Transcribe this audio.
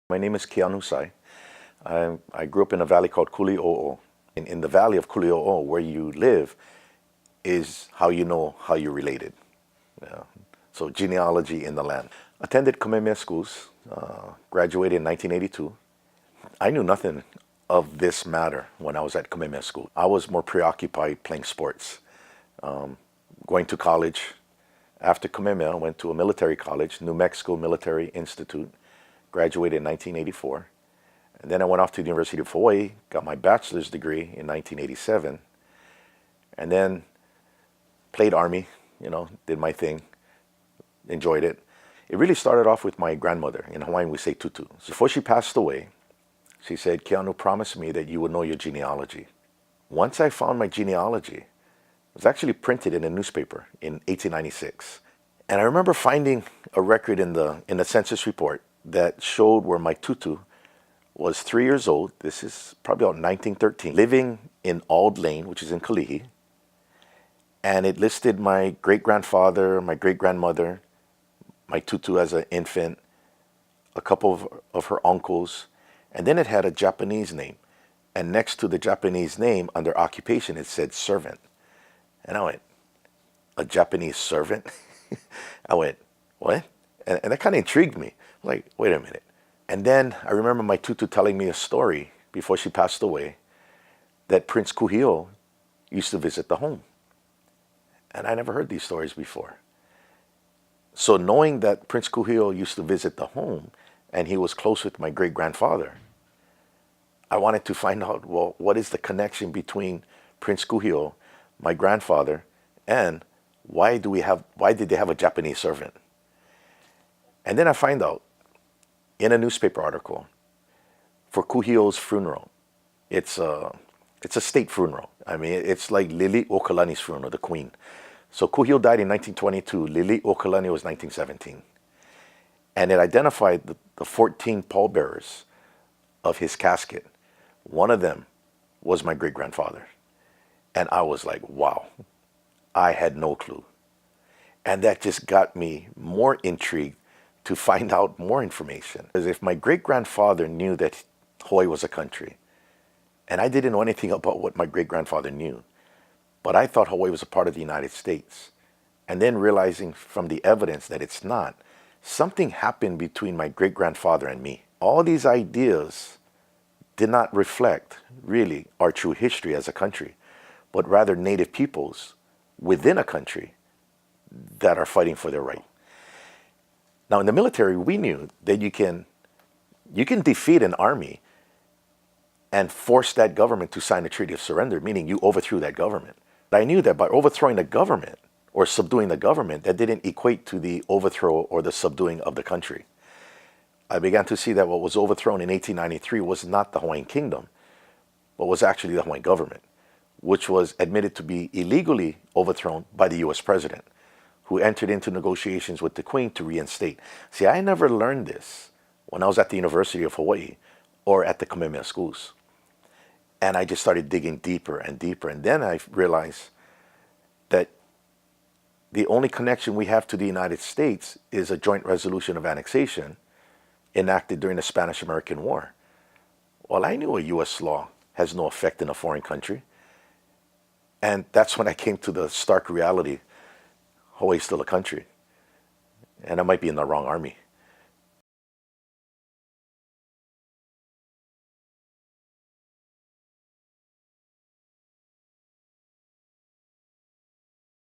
My name is Keanu. I grew up in a valley called Kuli'o'o. In the valley of Kuli'o'o, where you live, is how you know how you're related. Yeah. So genealogy in the land. Attended Kamehameha schools, graduated in 1982. I knew nothing of this matter when I was at Kamehameha school. I was more preoccupied playing sports. Going to college. After Kamehameha, I went to a military college, New Mexico Military Institute. Graduated in 1984. And then I went off to the University of Hawaii, got my bachelor's degree in 1987. And then played Army, did my thing, enjoyed it. It really started off with my grandmother. In Hawaiian, we say tutu. So before she passed away, she said, Keanu, promise me that you would know your genealogy. Once I found my genealogy, it was actually printed in a newspaper in 1896. And I remember finding a record in the census report that showed where my tutu was 3 years old. This is probably about 1913, living in Auld Lane, which is in Kalihi. And it listed my great-grandfather, my great-grandmother, my tutu as an infant, a couple of her uncles, and then it had a Japanese name. And next to the Japanese name, under occupation, it said servant. And I went, a Japanese servant? I went, what? And that kind of intrigued me. Like, wait a minute. And then I remember my tutu telling me a story before she passed away that Prince Kuhio used to visit the home. And I never heard these stories before. So knowing that Prince Kuhio used to visit the home and he was close with my great-grandfather, I wanted to find out, well, what is the connection between Prince Kuhio, my grandfather, and why did they have a Japanese servant? And then I find out in a newspaper article for Kuhio's funeral. It's a state funeral. I mean, it's like Lili Okalani's funeral, the queen. So Kuhio died in 1922. Lili Okalani was 1917. And it identified the 14 pallbearers of his casket. One of them was my great-grandfather. And I was like, wow, I had no clue. And that just got me more intrigued to find out more information. Because if my great-grandfather knew that Hawaii was a country, and I didn't know anything about what my great-grandfather knew, but I thought Hawaii was a part of the United States, and then realizing from the evidence that it's not, something happened between my great-grandfather and me. All these ideas did not reflect, really, our true history as a country, but rather native peoples within a country that are fighting for their right. Now, in the military, we knew that you can defeat an army and force that government to sign a treaty of surrender, meaning you overthrew that government. But I knew that by overthrowing the government or subduing the government, that didn't equate to the overthrow or the subduing of the country. I began to see that what was overthrown in 1893 was not the Hawaiian kingdom, but was actually the Hawaiian government, which was admitted to be illegally overthrown by the U.S. president, who entered into negotiations with the Queen to reinstate. See, I never learned this when I was at the University of Hawaii or at the Kamehameha schools. And I just started digging deeper and deeper. And then I realized that the only connection we have to the United States is a joint resolution of annexation enacted during the Spanish-American War. Well, I knew a U.S. law has no effect in a foreign country. And that's when I came to the stark reality Hawaii's still a country, and I might be in the wrong army.